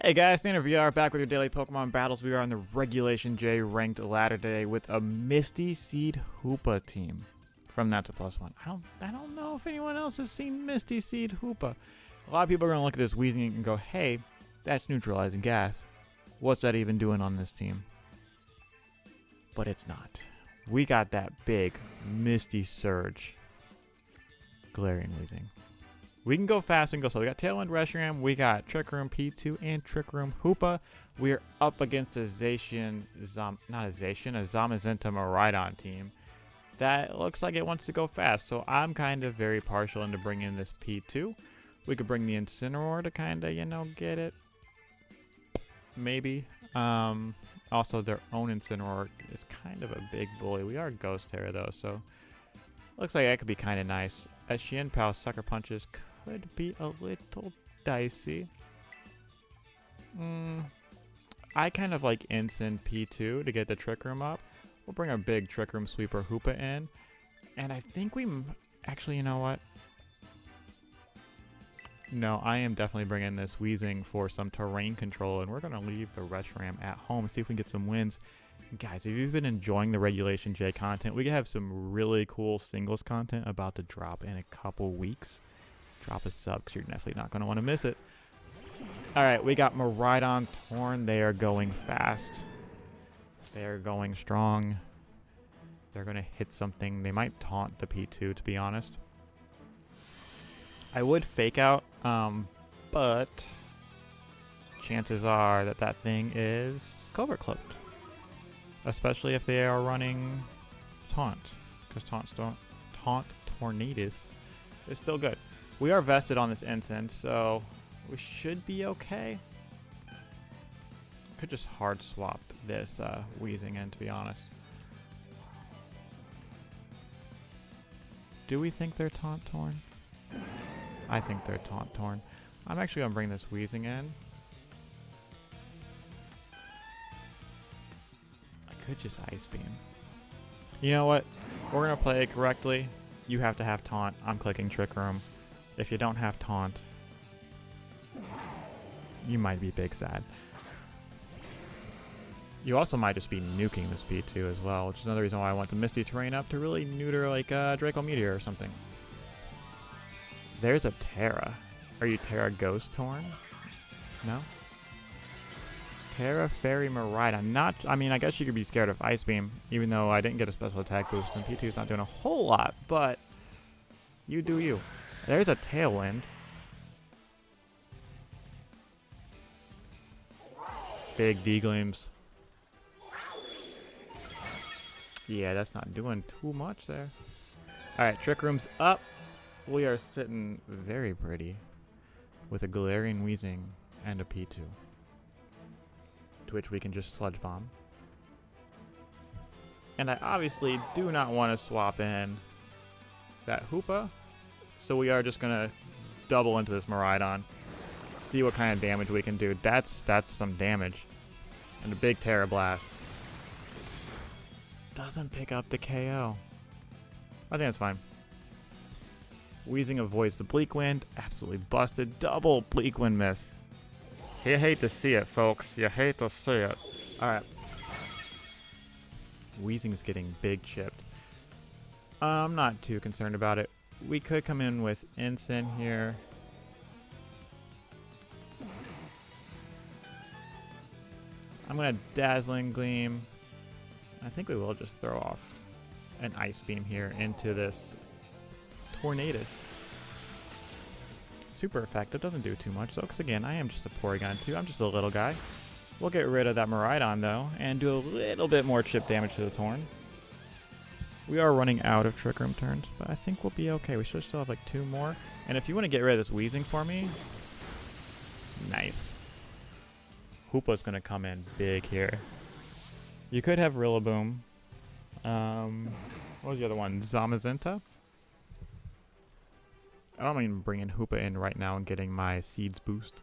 Hey guys, StandardVR back with your daily Pokemon battles. We are on the Regulation J ranked ladder today with a Misty Seed Hoopa team from That's a Plus One. I don't know if anyone else has seen Misty Seed Hoopa. A lot of people are gonna look at this Weezing and go, "Hey, that's neutralizing gas. What's that even doing on this team?" But it's not. We got that big Misty Surge Galarian Weezing. We can go fast and go slow. We got Tailwind Reshiram, we got Trick Room P2 and Trick Room Hoopa. We are up against a Zamazenta Miraidon team that looks like it wants to go fast. So I'm kind of very partial into bringing this P2. We could bring the Incineroar to kind of, get it. Maybe. Also, their own Incineroar is kind of a big bully. We are Ghost Terra though, so looks like that could be kind of nice. As Xianpao Sucker Punches could be a little dicey. I kind of like Incin P2 to get the Trick Room up. We'll bring our big Trick Room Sweeper Hoopa in. And I think we... Actually, you know what? No, I am definitely bringing this Weezing for some terrain control. And we're going to leave the Reshiram at home. See if we can get some wins. Guys, if you've been enjoying the Regulation J content, we have some really cool singles content about to drop in a couple weeks. Drop a sub because you're definitely not going to want to miss it. Alright, we got Miraidon Torn. They are going fast. They are going strong. They're going to hit something. They might taunt the P2, to be honest. I would fake out, but chances are that that thing is Covert Cloaked. Especially if they are running Taunt, because Taunt Tornadus is still good. We are vested on this Incin, so we should be okay. Could just hard swap this Weezing in, to be honest. Do we think they're Taunt Torn? I think they're Taunt Torn. I'm actually going to bring this Weezing in. Could just Ice Beam. You know what? We're going to play it correctly. You have to have Taunt. I'm clicking Trick Room. If you don't have Taunt, you might be big sad. You also might just be nuking this P2 as well, which is another reason why I want the Misty Terrain up to really neuter like Draco Meteor or something. There's a Terra. Are you Terra Ghost Torn? No? Terra Fairy Miraidon. I mean, I guess you could be scared of Ice Beam, even though I didn't get a special attack boost, and P2's not doing a whole lot, but you do you. There's a Tailwind. Big D-Gleams. Yeah, that's not doing too much there. Alright, Trick Room's up. We are sitting very pretty with a Galarian Weezing and a P2. To which we can just Sludge Bomb. And I obviously do not want to swap in that Hoopa, so we are just going to double into this Miraidon. See what kind of damage we can do. That's some damage. And a big Terra Blast. Doesn't pick up the KO. I think that's fine. Weezing avoids the Bleak Wind. Absolutely busted. Double Bleak Wind miss. You hate to see it, folks. You hate to see it. Alright. Weezing's getting big chipped. I'm not too concerned about it. We could come in with Incin here. I'm going to Dazzling Gleam. I think we will just throw off an Ice Beam here into this Tornadus. Super effective, doesn't do too much though, because again, I am just a Porygon too. I'm just a little guy. We'll get rid of that Miraidon though, and do a little bit more chip damage to the Torn. We are running out of Trick Room turns, but I think we'll be okay. We should still have like 2 more. And if you want to get rid of this Weezing for me, nice. Hoopa's going to come in big here. You could have Rillaboom. What was the other one? Zamazenta? I don't even bringing Hoopa in right now and getting my seeds boost.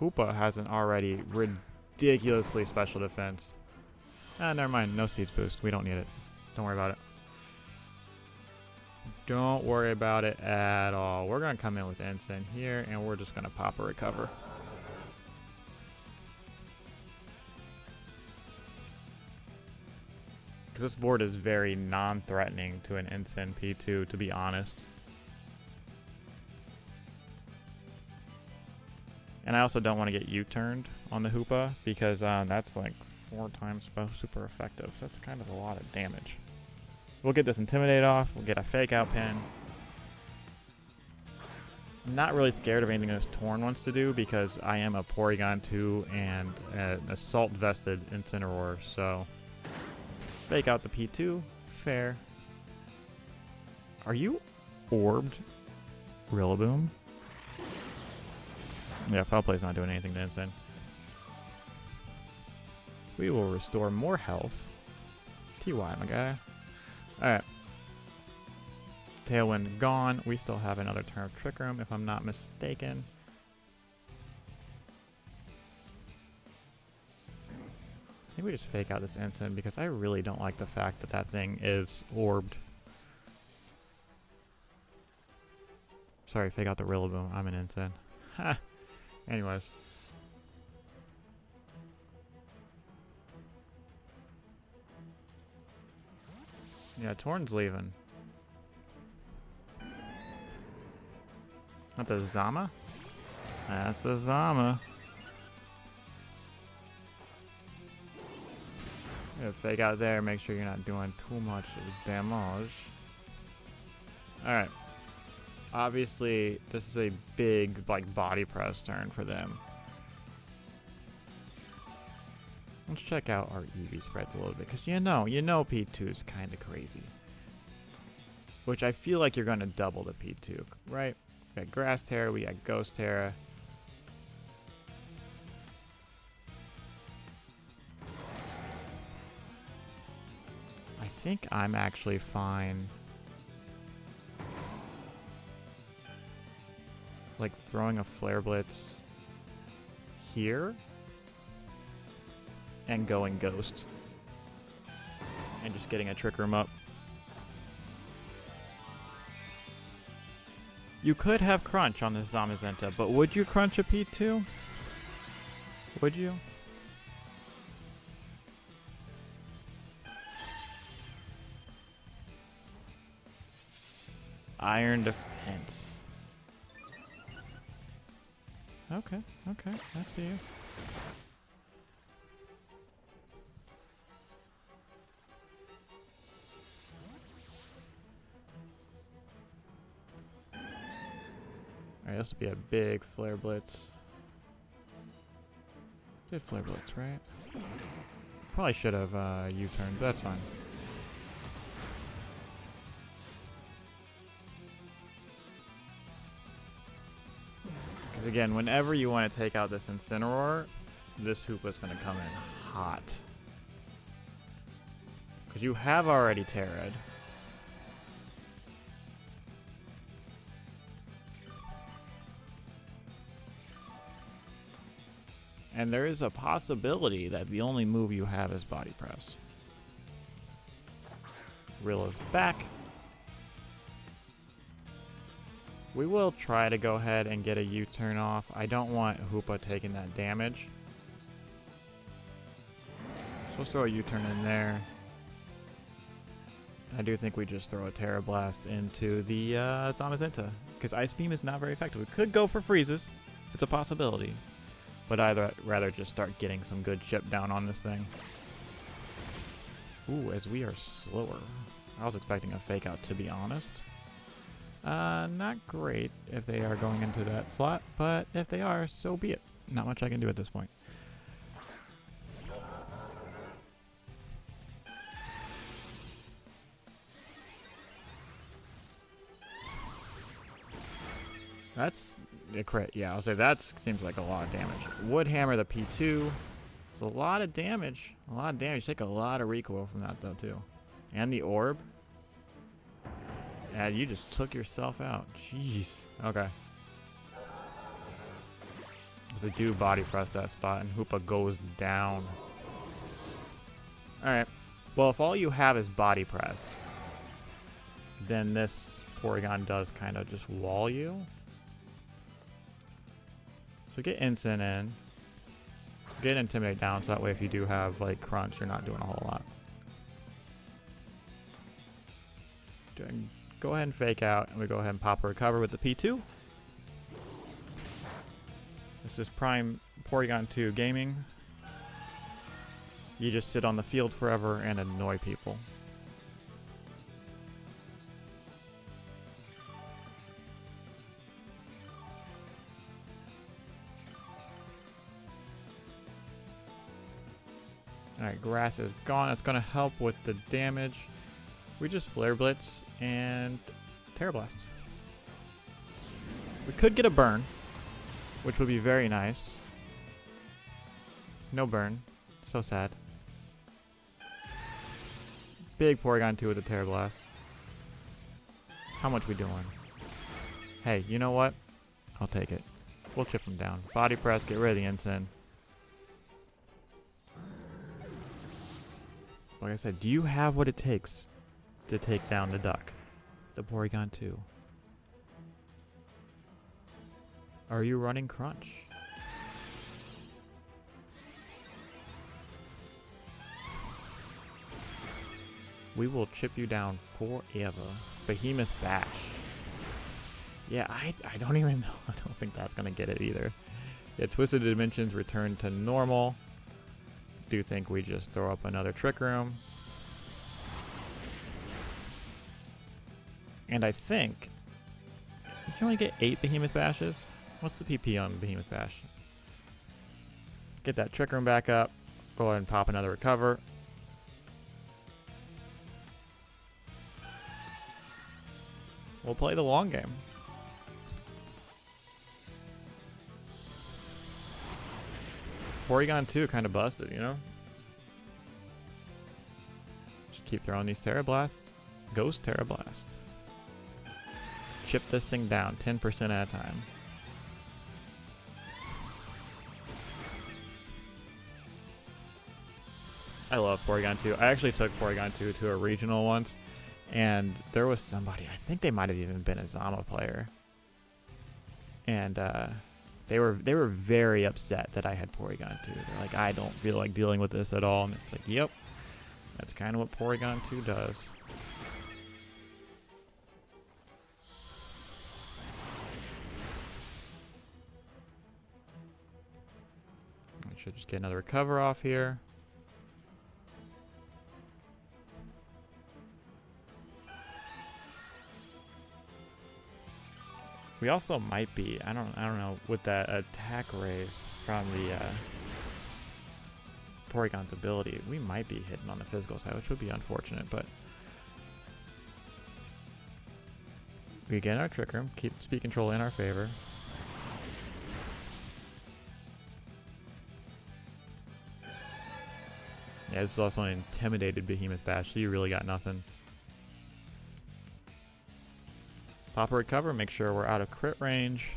Hoopa has an already ridiculously special defense. Ah, never mind. No seeds boost. We don't need it. Don't worry about it. Don't worry about it at all. We're going to come in with Ensign here, and we're just going to pop a recover. Because this board is very non-threatening to an Ensign P2, to be honest. And I also don't want to get U-turned on the Hoopa, because that's like 4 times super effective. So that's kind of a lot of damage. We'll get this Intimidate off. We'll get a Fake Out pin. I'm not really scared of anything this Torn wants to do because I am a Porygon 2 and an Assault Vested Incineroar. So Fake Out the P2. Fair. Are you orbed, Rillaboom? Yeah, Foul Play's not doing anything to Ensign. We will restore more health. TY, my guy. Alright. Tailwind gone. We still have another turn of Trick Room, if I'm not mistaken. I think we just fake out this Ensign because I really don't like the fact that that thing is orbed. Sorry, fake out the Rillaboom. I'm an Ensign. Ha! Anyways. Yeah, Torn's leaving. Not the Zama? That's the Zama. Yeah, fake out there, make sure you're not doing too much damage. Alright. Obviously, this is a big, like, body press turn for them. Let's check out our EV spreads a little bit, because you know P2 is kind of crazy. Which I feel like you're going to double the P2, right? We got Grass Terra, we got Ghost Terra. I think I'm actually fine. Like throwing a Flare Blitz here and going Ghost and just getting a Trick Room up. You could have Crunch on this Zamazenta, but would you crunch a P2? Would you? Iron Defense. Okay, okay, I see you. Alright, this would be a big Flare Blitz. Did Flare Blitz, right? Probably should have U-turned, but that's fine. Because again, whenever you want to take out this Incineroar, this Hoopa's going to come in hot. Because you have already Terra'd. And there is a possibility that the only move you have is Body Press. Rilla's back. We will try to go ahead and get a U-turn off. I don't want Hoopa taking that damage. So let's throw a U-turn in there. I do think we just throw a Terra Blast into the Zamazenta, because Ice Beam is not very effective. We could go for freezes. It's a possibility. But I'd rather just start getting some good chip down on this thing. Ooh, as we are slower. I was expecting a fake out, to be honest. Not great if they are going into that slot, but if they are, so be it. Not much I can do at this point. That's a crit. Yeah, I'll say that seems like a lot of damage. Wood Hammer the P2. It's a lot of damage. A lot of damage. Take a lot of recoil from that, though, too. And the Orb. Yeah, you just took yourself out. Jeez. Okay. Because they do body press that spot, and Hoopa goes down. Alright. Well, if all you have is body press, then this Porygon does kind of just wall you. So get Instant in. Get Intimidate down, so that way if you do have like Crunch, you're not doing a whole lot. Go ahead and Fake Out, and we go ahead and pop a Recover with the P2. This is Prime Porygon 2 Gaming. You just sit on the field forever and annoy people. Alright, Grass is gone. It's going to help with the damage. We just Flare Blitz and Terra Blast. We could get a burn, which would be very nice. No burn. So sad. Big Porygon 2 with the Terra Blast. How much we doing? Hey, you know what? I'll take it. We'll chip him down. Body Press, get rid of the Instant. Like I said, do you have what it takes to take down the Duck? The Porygon 2. Are you running Crunch? We will chip you down forever. Behemoth Bash. Yeah, I don't even know. I don't think that's going to get it either. Yeah, Twisted Dimensions return to normal. Do think we just throw up another Trick Room. And I think you can only get 8 Behemoth Bashes. What's the PP on Behemoth Bash? Get that Trick Room back up. Go ahead and pop another Recover. We'll play the long game. Porygon 2 kind of busted, you know? Just keep throwing these Terra Blasts. Ghost Terra Blast. Chip this thing down 10% at a time. I love Porygon 2. I actually took Porygon 2 to a regional once, and there was somebody, I think they might have even been a Zama player, and they were very upset that I had Porygon 2. They're like, I don't feel like dealing with this at all, and it's like, yep, that's kind of what Porygon 2 does. I should just get another Recover off here. We also might be, I don't know, with that attack raise from the Porygon's ability, we might be hitting on the physical side, which would be unfortunate, but we get our Trick Room, keep Speed Control in our favor. Yeah, this is also an intimidated Behemoth Bash, so you really got nothing. Pop a Recover, make sure we're out of crit range.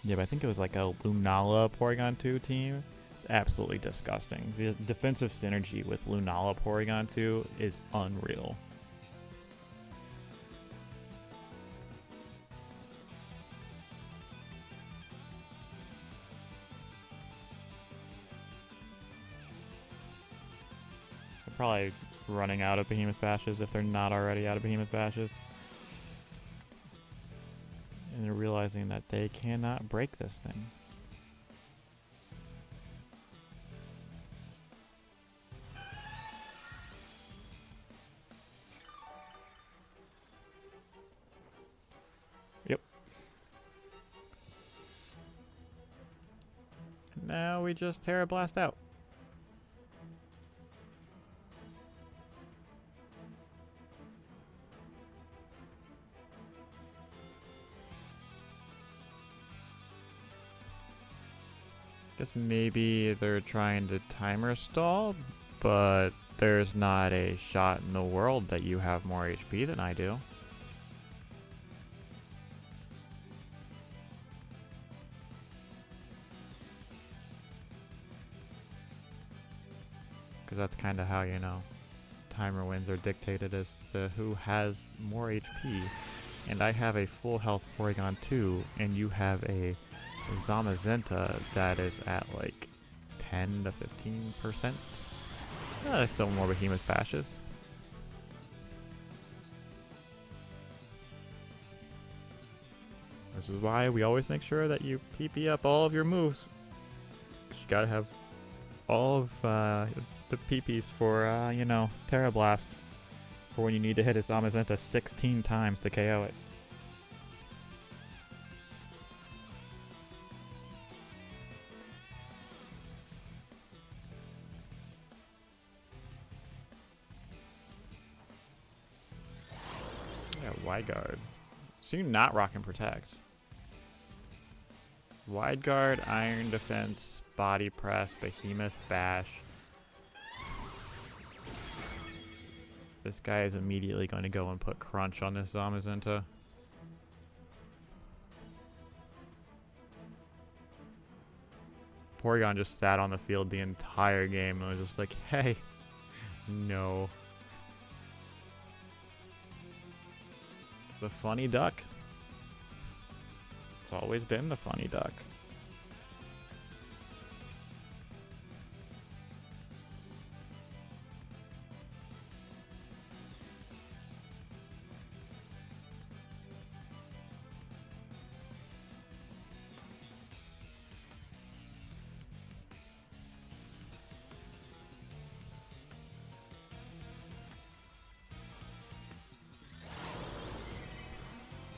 Yeah, but I think it was like a Lunala Porygon 2 team. It's absolutely disgusting. The defensive synergy with Lunala Porygon 2 is unreal. Probably running out of Behemoth Bashes if they're not already out of Behemoth Bashes. And they're realizing that they cannot break this thing. Yep. Now we just Terra Blast out. Guess maybe they're trying to timer stall, but there's not a shot in the world that you have more HP than I do. because that's kind of how, you know, timer wins are dictated as to who has more HP. And I have a full health Porygon 2, and you have a Zamazenta that is at like 10 to 15%. Still more Behemoth Bashes. This is why we always make sure that you PP up all of your moves. You gotta have all of the PPs for, you know, Terra Blast for when you need to hit a Zamazenta 16 times to KO it. Yeah, Wide Guard. So you're not rocking Protect. Wide Guard, Iron Defense, Body Press, Behemoth Bash. This guy is immediately going to go and put Crunch on this Zamazenta. Porygon just sat on the field the entire game and was just like, hey, no. It's the funny duck. It's always been the funny duck.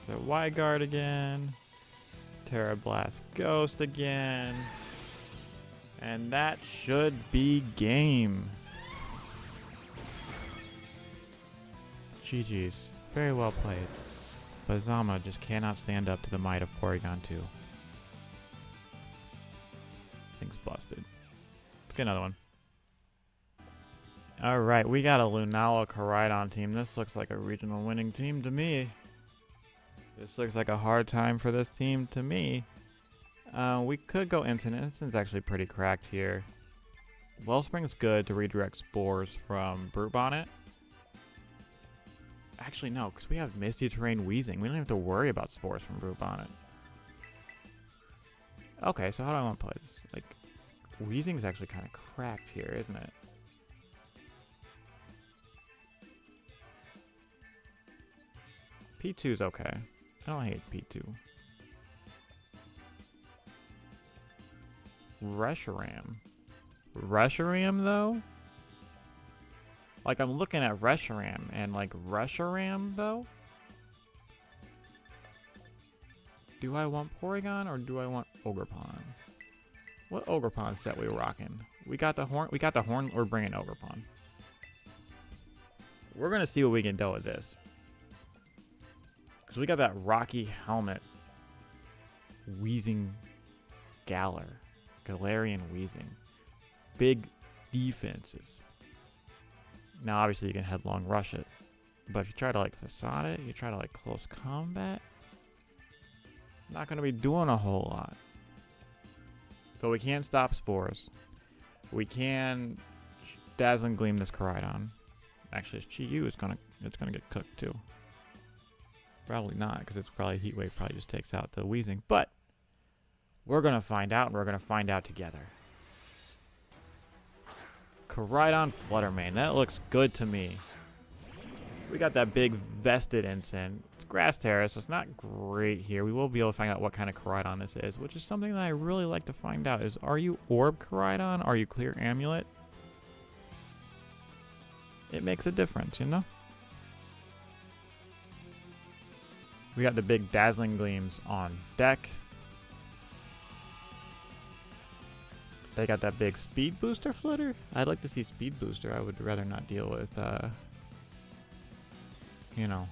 So Wide Guard again. Terra Blast Ghost again. And that should be game. GG's. Very well played. But Zama just cannot stand up to the might of Porygon 2. Thing's busted. Let's get another one. Alright, we got a Lunala Koraidon team. This looks like a regional winning team to me. This looks like a hard time for this team to me. We could go Instant. Instant's actually pretty cracked here. Wellspring's good to redirect Spores from Brute Bonnet. Actually, no, because we have Misty Terrain Weezing. We don't have to worry about Spores from Brute Bonnet. Okay, so how do I want to play this? Like, Weezing's actually kind of cracked here, isn't it? P2's okay. I don't hate P2. Reshiram. Reshiram, though? Like, I'm looking at Reshiram, and, like, Reshiram, though? Do I want Porygon, or do I want Ogerpon? What Ogerpon set we rocking? We got the horn, we're bringing Ogerpon. We're gonna see what we can do with this. So we got that Rocky Helmet Weezing Galarian Weezing. Big defenses. Now obviously you can headlong rush it. But if you try to like facade it, you try to like close combat, not going to be doing a whole lot. But we can stop Spores. We can Dazzling Gleam this Koraidon. Actually, its Chi-Yu is gonna get cooked too. Probably not, because it's probably Heat Wave probably just takes out the Weezing. But we're gonna find out, and we're gonna find out together. Koraidon Fluttermane, that looks good to me. We got that big vested ensign. It's Grass Terrace, so it's not great here. We will be able to find out what kind of Koraidon this is, which is something that I really like to find out. Is, are you Orb Koraidon? Are you Clear Amulet? It makes a difference, you know? We got the big Dazzling Gleams on deck. They got that big Speed Booster Flutter. I'd like to see Speed Booster. I would rather not deal with, you know,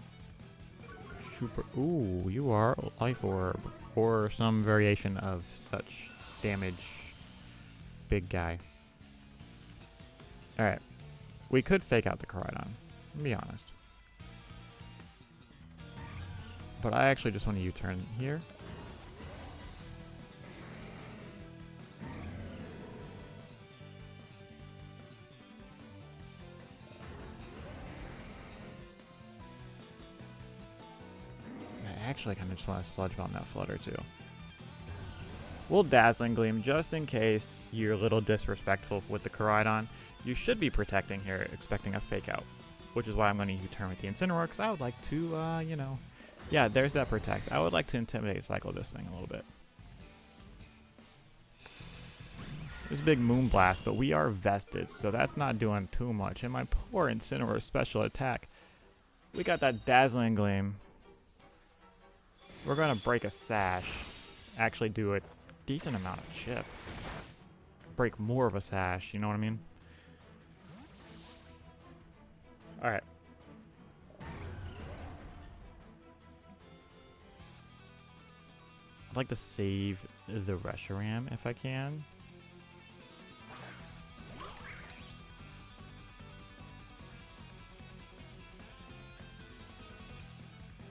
super. Ooh, you are Life Orb or some variation of such damage. Big guy. All right, we could fake out the Koraidon. To be honest. But I actually just want to U-turn here. Actually, I kind of just want to Sludge Bomb that Flutter too. We'll Dazzling Gleam just in case you're a little disrespectful with the Koraidon. You should be protecting here, expecting a Fake Out, which is why I'm going to U-turn with the Incineroar, because I would like to, you know, yeah, there's that Protect. I would like to Intimidate Cycle this thing a little bit. There's a big Moonblast, but we are vested, so that's not doing too much. And my poor Incineroar special attack. We got that Dazzling Gleam. We're going to break a Sash. Actually do a decent amount of chip. Break more of a Sash, you know what I mean? Alright. I'd like to save the Reshiram if I can.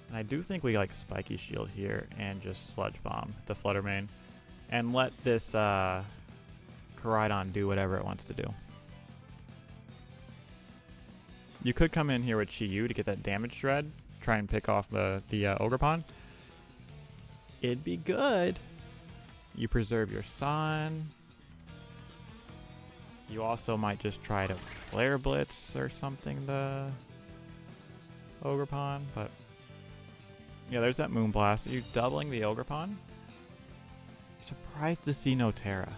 And I do think we like Spiky Shield here and just Sludge Bomb the Flutter Mane. And let this Koraidon do whatever it wants to do. You could come in here with Chi-Yu to get that damage shred. Try and pick off the Ogerpon. It'd be good. You preserve your Sun. You also might just try to Flare Blitz or something the Ogerpon, but yeah, there's that Moonblast. Are you doubling the Ogerpon? Surprised to see no Terra.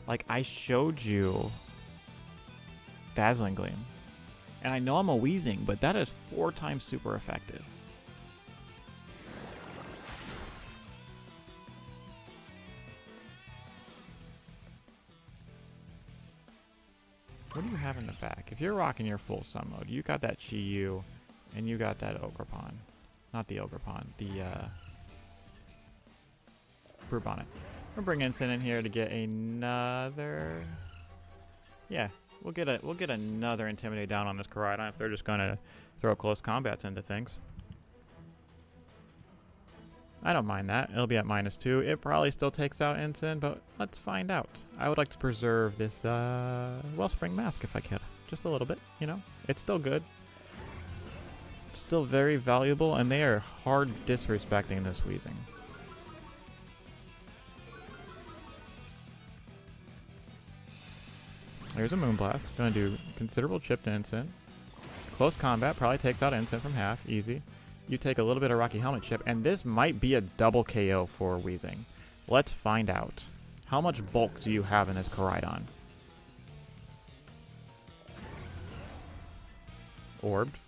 Like, I showed you Dazzling Gleam. And I know I'm a Weezing, but that is 4 times super effective. What do you have in the back? If you're rocking your full Sun mode, you got that Chi-Yu, and you got that Ogerpon. Not the Ogerpon, the Brute Bonnet. We'll bring Ensign in here to get another. Yeah, we'll get another Intimidate down on this Koraidon if they're just gonna throw close combats into things. I don't mind that. It'll be at -2. It probably still takes out Ensign, but let's find out. I would like to preserve this Wellspring Mask if I could. Just a little bit, you know? It's still good. Still very valuable, and they are hard disrespecting this Weezing. There's a Moonblast. Gonna do considerable chip to Ensign. Close combat probably takes out Ensign from half. Easy. You take a little bit of Rocky Helmet chip, and this might be a double KO for Weezing. Let's find out. How much bulk do you have in this Koraidon? Orbed.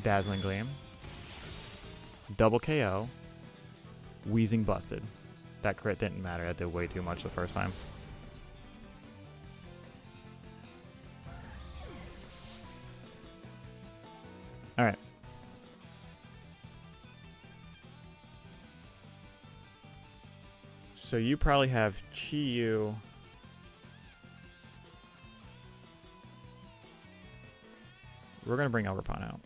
Dazzling Gleam. Double KO. Weezing busted. That crit didn't matter. I did way too much the first time. Alright. So you probably have Chi-Yu. We're going to bring Ogerpon out.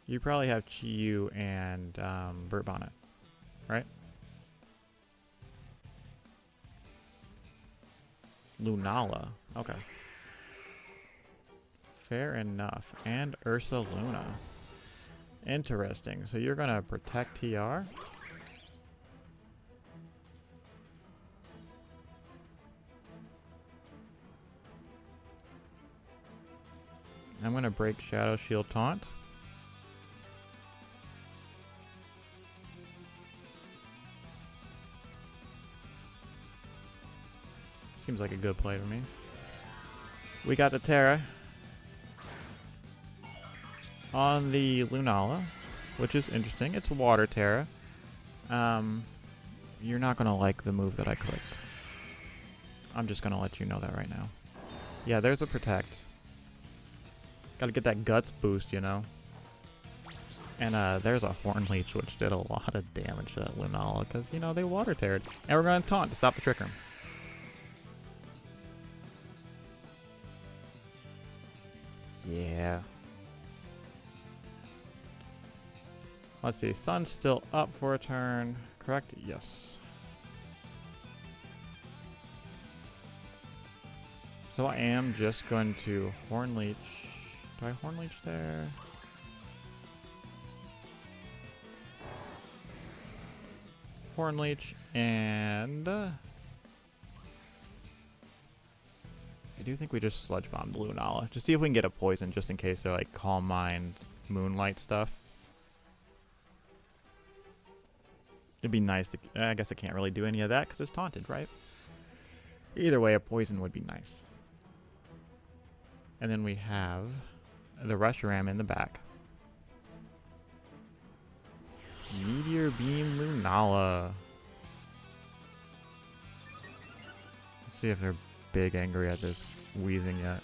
You probably have Chi-Yu and Brute Bonnet, right? Lunala. Okay. Fair enough. And Ursaluna. Interesting. So you're going to protect TR? I'm going to break Shadow Shield Taunt. Seems like a good play to me. We got the Terra on the Lunala, which is interesting. It's Water Terra. You're not going to like the move that I clicked. I'm just going to let you know that right now. Yeah, there's a Protect. Got to get that Guts boost, you know. And there's a Horn Leech, which did a lot of damage to that Lunala, because, you know, they Water Terra'd. And we're going to Taunt to stop the Trick Room. Yeah. Let's see. Sun's still up for a turn. Correct? Yes. So I am just going to Horn Leech. Do I Horn Leech there? Horn Leech, and I do think we just Sludge Bomb the Lunala. Just see if we can get a poison just in case they're like Calm Mind, Moonlight stuff. It'd be nice to... I guess I can't really do any of that because it's taunted, right? Either way, a poison would be nice. And then we have the Reshiram in the back. Meteor Beam Lunala. Let's see if they're big angry at this Weezing yet.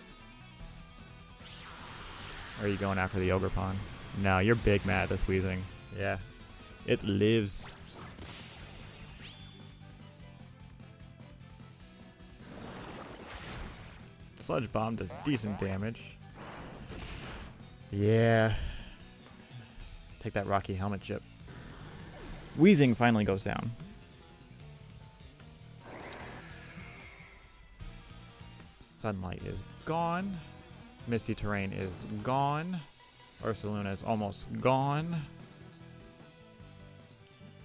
Or are you going after the Ogre Pawn? No, you're big mad at this Weezing. Yeah. It lives. Sludge Bomb does decent damage. Yeah. Take that Rocky Helmet chip. Weezing finally goes down. Sunlight is gone. Misty Terrain is gone. Ursaluna is almost gone.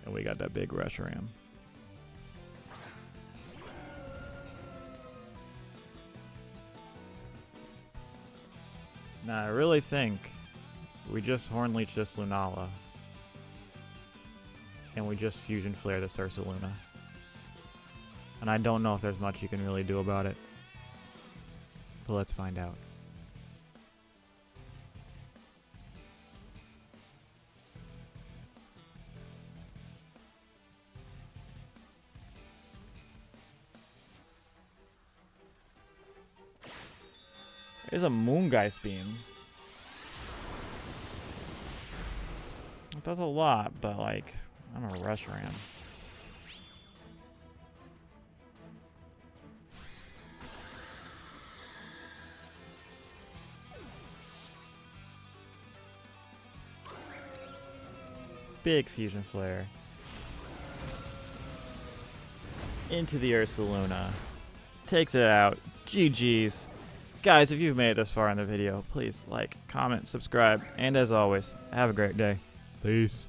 And we got that big Reshiram. Now I really think we just Horn Leech this Lunala. And we just Fusion Flare this Ursaluna. And I don't know if there's much you can really do about it. But let's find out. There's a Moongeist Beam. It does a lot, but like, I'm a Reshiram. Big Fusion Flare. Into the Ursaluna. Takes it out. GG's. Guys, if you've made it this far in the video, please like, comment, subscribe, and as always, have a great day. Peace.